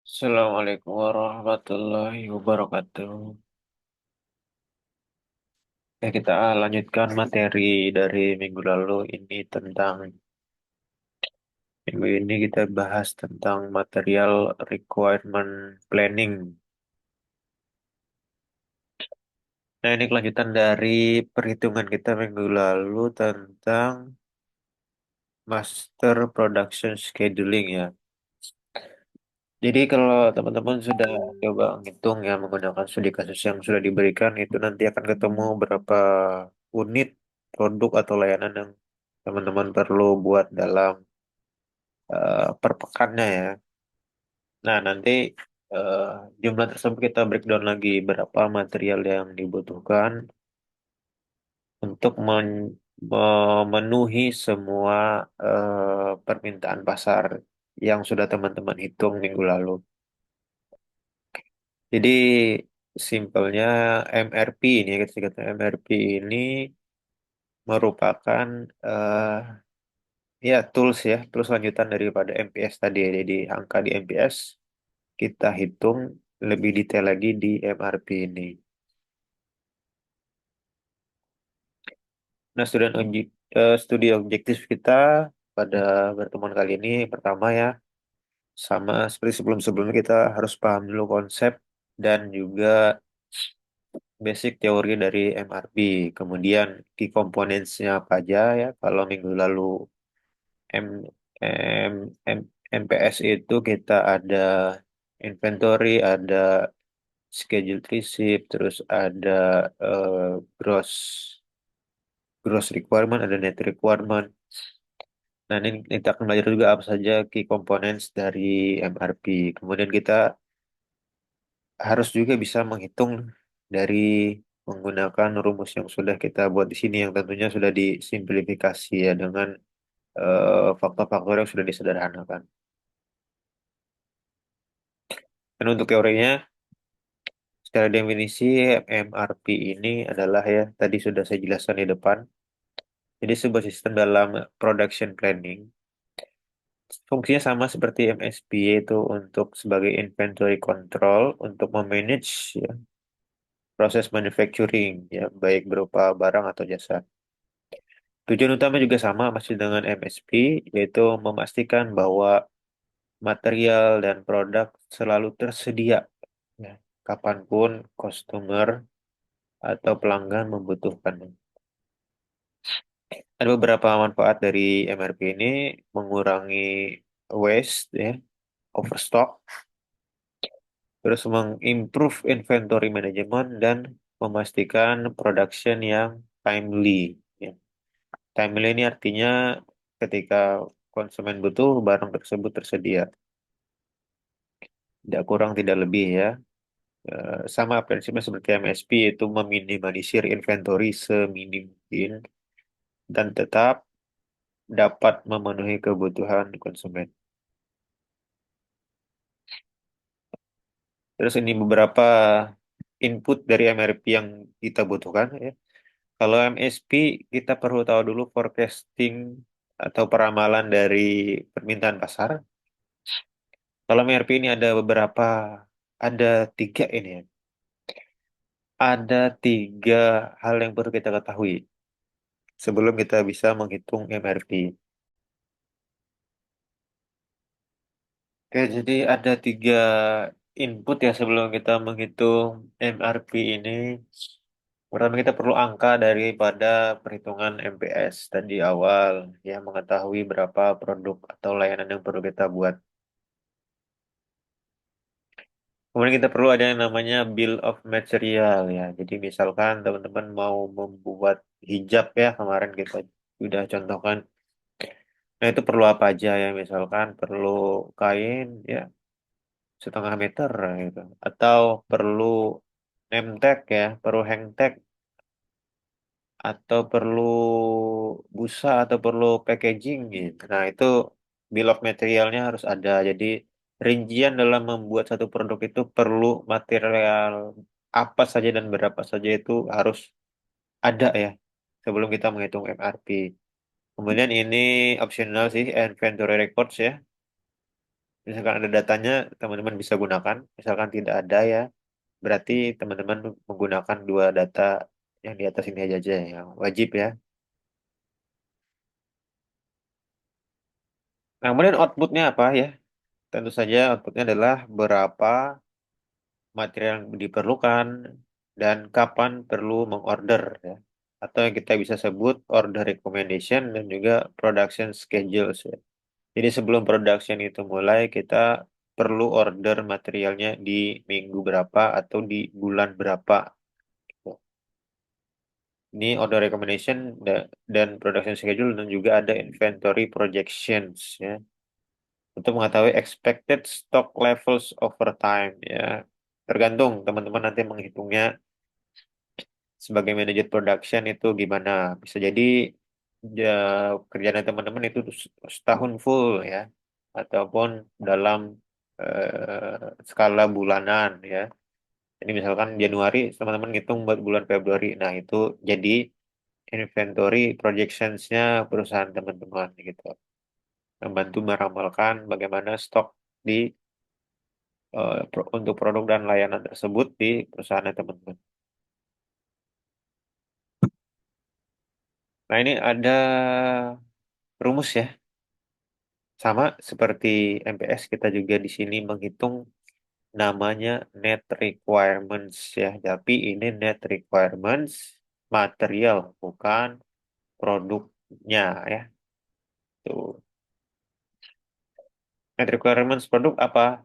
Assalamualaikum warahmatullahi wabarakatuh. Kita lanjutkan materi dari minggu lalu ini tentang minggu ini kita bahas tentang material requirement planning. Nah, ini kelanjutan dari perhitungan kita minggu lalu tentang master production scheduling ya. Jadi kalau teman-teman sudah coba ngitung ya menggunakan studi kasus yang sudah diberikan itu nanti akan ketemu berapa unit produk atau layanan yang teman-teman perlu buat dalam per pekannya ya. Nah, nanti eh, jumlah tersebut kita breakdown lagi berapa material yang dibutuhkan untuk memenuhi semua permintaan pasar yang sudah teman-teman hitung minggu lalu. Jadi simpelnya MRP ini ya, kita kata MRP ini merupakan ya tools lanjutan daripada MPS tadi ya. Jadi angka di MPS kita hitung lebih detail lagi di MRP ini. Nah, studi objektif kita pada pertemuan kali ini pertama ya, sama seperti sebelum-sebelumnya kita harus paham dulu konsep dan juga basic teori dari MRP. Kemudian key components-nya apa aja ya. Kalau minggu lalu M, MPS itu kita ada inventory, ada schedule receipt, terus ada eh, gross gross requirement, ada net requirement. Nah, ini kita akan belajar juga apa saja key components dari MRP. Kemudian kita harus juga bisa menghitung dari menggunakan rumus yang sudah kita buat di sini yang tentunya sudah disimplifikasi ya dengan faktor-faktor yang sudah disederhanakan. Dan untuk teorinya, secara definisi MRP ini adalah ya tadi sudah saya jelaskan di depan. Jadi sebuah sistem dalam production planning. Fungsinya sama seperti MSP yaitu untuk sebagai inventory control untuk memanage ya, proses manufacturing ya baik berupa barang atau jasa. Tujuan utama juga sama masih dengan MSP yaitu memastikan bahwa material dan produk selalu tersedia ya, kapanpun customer atau pelanggan membutuhkannya. Ada beberapa manfaat dari MRP ini mengurangi waste ya, overstock, terus mengimprove inventory management dan memastikan production yang timely. Ya. Timely ini artinya ketika konsumen butuh barang tersebut tersedia, tidak kurang tidak lebih ya. Sama prinsipnya seperti MSP itu meminimalisir inventory seminim mungkin dan tetap dapat memenuhi kebutuhan konsumen. Terus ini beberapa input dari MRP yang kita butuhkan ya. Kalau MSP kita perlu tahu dulu forecasting atau peramalan dari permintaan pasar. Kalau MRP ini ada tiga ini ya. Ada tiga hal yang perlu kita ketahui sebelum kita bisa menghitung MRP. Oke, jadi ada tiga input ya sebelum kita menghitung MRP ini. Pertama kita perlu angka daripada perhitungan MPS tadi awal, ya mengetahui berapa produk atau layanan yang perlu kita buat. Kemudian kita perlu ada yang namanya bill of material ya. Jadi misalkan teman-teman mau membuat hijab ya, kemarin kita sudah contohkan. Nah itu perlu apa aja ya, misalkan perlu kain ya 1/2 meter gitu. Atau perlu name tag ya, perlu hang tag atau perlu busa atau perlu packaging gitu. Nah, itu bill of materialnya harus ada. Jadi, rincian dalam membuat satu produk itu perlu material apa saja dan berapa saja itu harus ada ya sebelum kita menghitung MRP. Kemudian ini optional sih inventory records ya. Misalkan ada datanya, teman-teman bisa gunakan. Misalkan tidak ada ya, berarti teman-teman menggunakan dua data yang di atas ini aja yang wajib ya. Nah, kemudian outputnya apa ya? Tentu saja outputnya adalah berapa material yang diperlukan dan kapan perlu mengorder ya. Atau yang kita bisa sebut order recommendation dan juga production schedules ya. Jadi sebelum production itu mulai, kita perlu order materialnya di minggu berapa atau di bulan berapa. Ini order recommendation dan production schedule dan juga ada inventory projections ya. Untuk mengetahui expected stock levels over time ya. Tergantung teman-teman nanti menghitungnya sebagai manajer production itu gimana. Bisa jadi ya, kerjaan teman-teman itu setahun full ya. Ataupun dalam skala bulanan ya. Jadi misalkan Januari teman-teman ngitung buat bulan Februari. Nah itu jadi inventory projections-nya perusahaan teman-teman gitu. Membantu meramalkan bagaimana stok di untuk produk dan layanan tersebut di perusahaan teman-teman. Nah ini ada rumus ya. Sama seperti MPS kita juga di sini menghitung namanya net requirements ya. Tapi ini net requirements material bukan produknya ya. Tuh. Net requirements produk apa?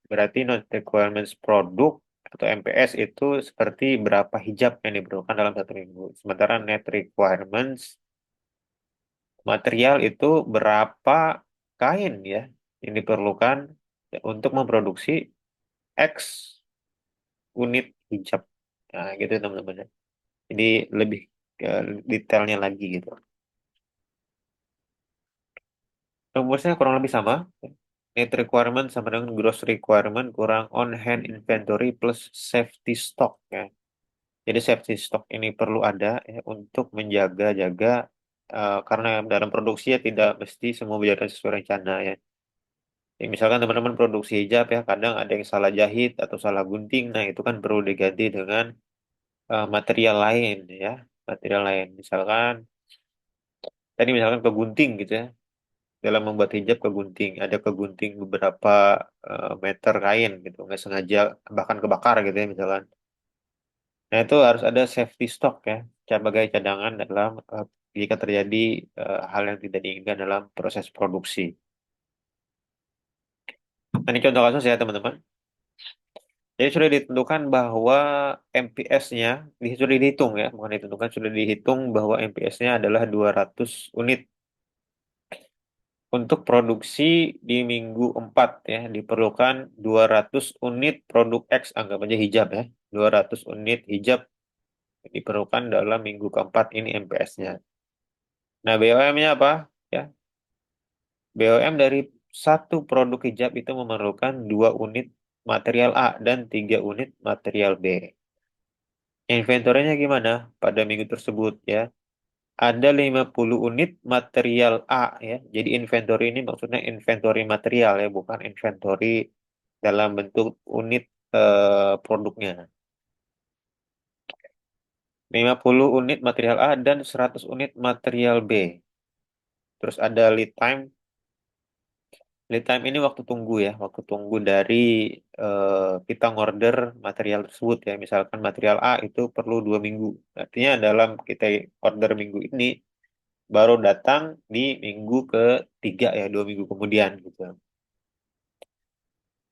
Berarti net requirements produk atau MPS itu seperti berapa hijab yang diperlukan dalam satu minggu. Sementara net requirements material itu berapa kain ya yang diperlukan untuk memproduksi X unit hijab. Nah, gitu teman-teman. Jadi lebih ke detailnya lagi gitu. Rumusnya kurang lebih sama. Net requirement sama dengan gross requirement kurang on hand inventory plus safety stock ya. Jadi safety stock ini perlu ada ya, untuk menjaga-jaga karena dalam produksi ya tidak mesti semua berjalan sesuai rencana ya. Ya, misalkan teman-teman produksi hijab ya, kadang ada yang salah jahit atau salah gunting. Nah, itu kan perlu diganti dengan material lain ya. Material lain. Misalkan kegunting gitu ya. Dalam membuat hijab kegunting. Ada kegunting beberapa meter kain gitu. Nggak sengaja bahkan kebakar gitu ya misalkan. Nah, itu harus ada safety stock ya. Sebagai cadangan dalam jika terjadi hal yang tidak diinginkan dalam proses produksi. Nah, ini contoh kasus ya teman-teman. Jadi sudah ditentukan bahwa MPS-nya sudah dihitung ya, bukan ditentukan, sudah dihitung bahwa MPS-nya adalah 200 unit. Untuk produksi di minggu 4 ya, diperlukan 200 unit produk X, anggap aja hijab ya. 200 unit hijab diperlukan dalam minggu keempat ini MPS-nya. Nah, BOM-nya apa? Ya, BOM dari satu produk hijab itu memerlukan 2 unit material A dan 3 unit material B. Inventory-nya gimana pada minggu tersebut ya? Ada 50 unit material A ya. Jadi inventory ini maksudnya inventory material ya, bukan inventory dalam bentuk unit produknya. 50 unit material A dan 100 unit material B. Terus ada lead time. Lead time ini waktu tunggu ya, waktu tunggu dari kita ngorder material tersebut ya. Misalkan material A itu perlu 2 minggu. Artinya dalam kita order minggu ini baru datang di minggu ketiga ya, 2 minggu kemudian gitu.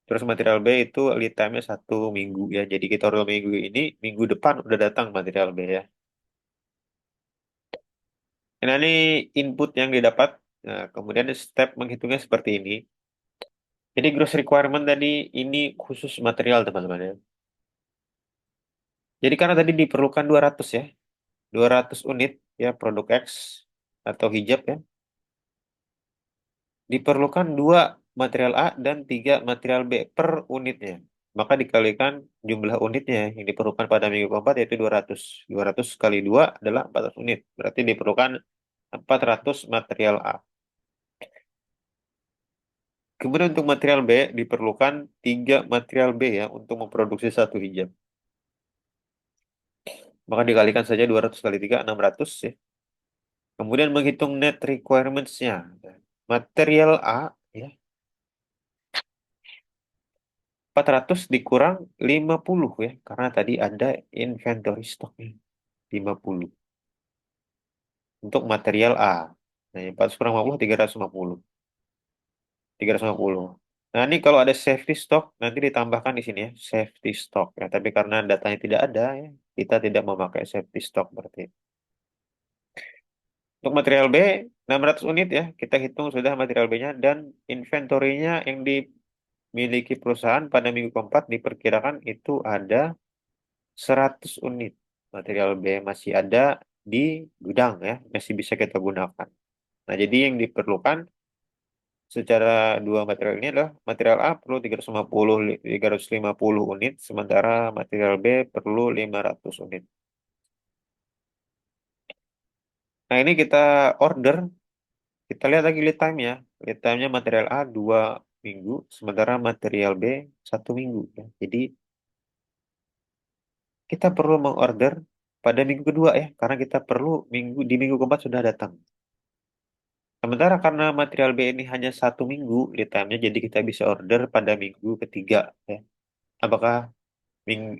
Terus material B itu lead time-nya 1 minggu ya. Jadi kita order minggu ini, minggu depan udah datang material B ya. Nah ini input yang didapat. Nah, kemudian step menghitungnya seperti ini. Jadi gross requirement tadi ini khusus material teman-teman ya. Jadi karena tadi diperlukan 200 ya. 200 unit ya produk X atau hijab ya. Diperlukan 2 material A dan 3 material B per unitnya. Maka dikalikan jumlah unitnya yang diperlukan pada minggu keempat yaitu 200. 200 kali 2 adalah 400 unit. Berarti diperlukan 400 material A. Kemudian untuk material B diperlukan 3 material B ya untuk memproduksi satu hijab. Maka dikalikan saja 200 kali 3, 600 ya. Kemudian menghitung net requirements-nya. Material A ya, 400 dikurang 50 ya. Karena tadi ada inventory stoknya 50 untuk material A. Nah, 400 kurang 50, 350. 350. Nah, ini kalau ada safety stock, nanti ditambahkan di sini ya, safety stock ya. Tapi karena datanya tidak ada ya, kita tidak memakai safety stock berarti. Untuk material B, 600 unit ya, kita hitung sudah material B-nya dan inventory-nya yang dimiliki perusahaan pada minggu keempat diperkirakan itu ada 100 unit. Material B masih ada di gudang ya, masih bisa kita gunakan. Nah, jadi yang diperlukan secara dua material ini adalah material A perlu 350 unit, sementara material B perlu 500 unit. Nah, ini kita order, kita lihat lagi lead time ya. Lead time-nya material A 2 minggu, sementara material B 1 minggu. Ya. Jadi kita perlu mengorder pada minggu kedua ya, karena kita perlu di minggu keempat sudah datang. Sementara karena material B ini hanya 1 minggu lead time-nya, jadi kita bisa order pada minggu ketiga ya. Apakah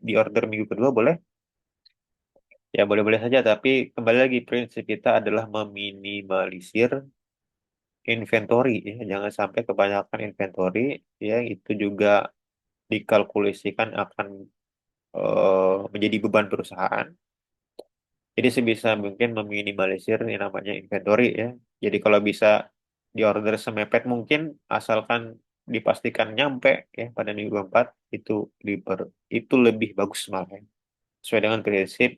di order minggu kedua boleh? Ya boleh-boleh saja, tapi kembali lagi prinsip kita adalah meminimalisir inventory ya. Jangan sampai kebanyakan inventory ya itu juga dikalkulasikan akan menjadi beban perusahaan. Jadi sebisa mungkin meminimalisir yang namanya inventory ya. Jadi kalau bisa diorder semepet mungkin asalkan dipastikan nyampe ya pada minggu keempat itu itu lebih bagus malah ya. Sesuai dengan prinsip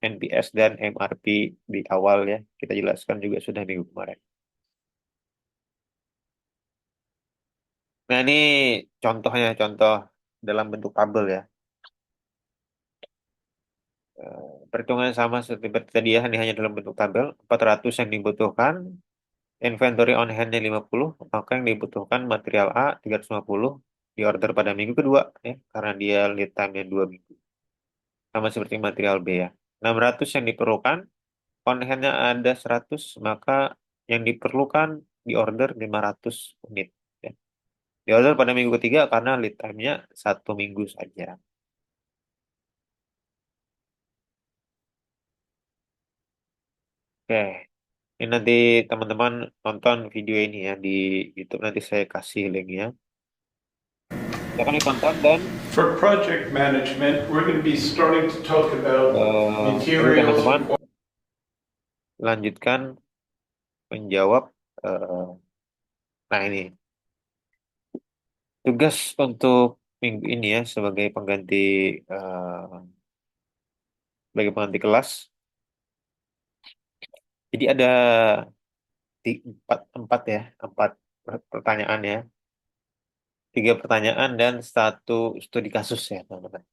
NPS dan MRP di awal ya. Kita jelaskan juga sudah minggu kemarin. Nah ini contohnya, contoh dalam bentuk tabel ya. Perhitungan sama seperti tadi ya, ini hanya dalam bentuk tabel. 400 yang dibutuhkan, inventory on hand-nya 50, maka yang dibutuhkan material A 350 di order pada minggu kedua ya, karena dia lead time-nya 2 minggu. Sama seperti material B ya. 600 yang diperlukan, on hand-nya ada 100, maka yang diperlukan di order 500 unit. Ya. Di order pada minggu ketiga karena lead time-nya 1 minggu saja. Oke, ini nanti teman-teman nonton video ini ya di YouTube, nanti saya kasih linknya. Silakan ditonton dan For project management, we're going to be starting to talk about ini materials teman-teman and lanjutkan menjawab. eh, nah ini tugas untuk minggu ini ya eh, sebagai pengganti kelas. Jadi ada empat ya, empat pertanyaan ya, 3 pertanyaan dan 1 studi kasus ya teman-teman.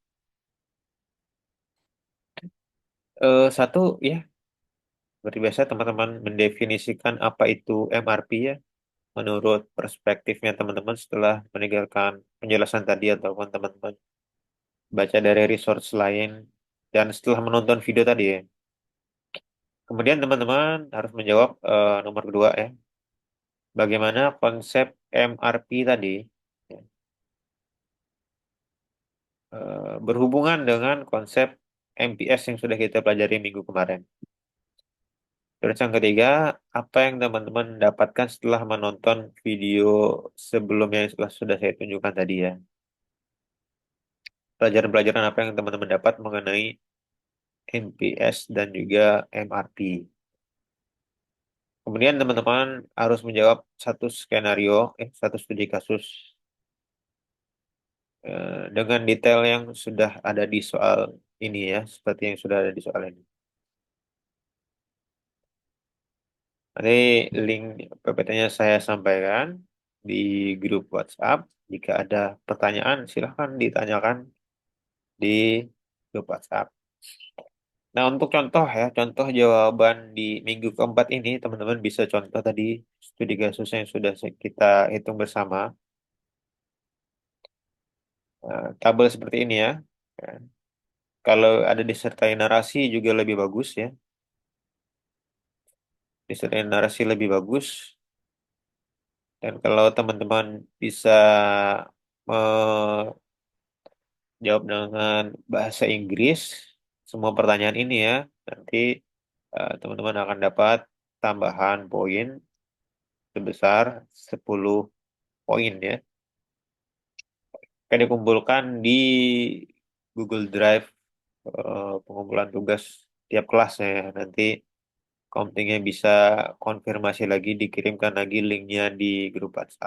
Satu ya, seperti biasa teman-teman mendefinisikan apa itu MRP ya, menurut perspektifnya teman-teman setelah mendengarkan penjelasan tadi ataupun teman-teman baca dari resource lain dan setelah menonton video tadi ya. Kemudian teman-teman harus menjawab nomor kedua ya, bagaimana konsep MRP tadi ya, berhubungan dengan konsep MPS yang sudah kita pelajari minggu kemarin. Terus yang ketiga, apa yang teman-teman dapatkan setelah menonton video sebelumnya yang sudah saya tunjukkan tadi ya. Pelajaran-pelajaran apa yang teman-teman dapat mengenai NPS dan juga MRP. Kemudian teman-teman harus menjawab satu skenario, satu studi kasus dengan detail yang sudah ada di soal ini ya, seperti yang sudah ada di soal ini. Nanti link PPT-nya saya sampaikan di grup WhatsApp. Jika ada pertanyaan, silahkan ditanyakan di grup WhatsApp. Nah, untuk contoh ya, contoh jawaban di minggu keempat ini, teman-teman bisa contoh tadi studi kasus yang sudah kita hitung bersama. tabel seperti ini ya. Ya. Kalau ada disertai narasi juga lebih bagus ya. Disertai narasi lebih bagus. Dan kalau teman-teman bisa menjawab dengan bahasa Inggris semua pertanyaan ini ya, nanti teman-teman akan dapat tambahan poin sebesar 10 poin ya. Akan dikumpulkan di Google Drive pengumpulan tugas tiap kelasnya ya. Nanti komtingnya bisa konfirmasi lagi, dikirimkan lagi linknya di grup WhatsApp.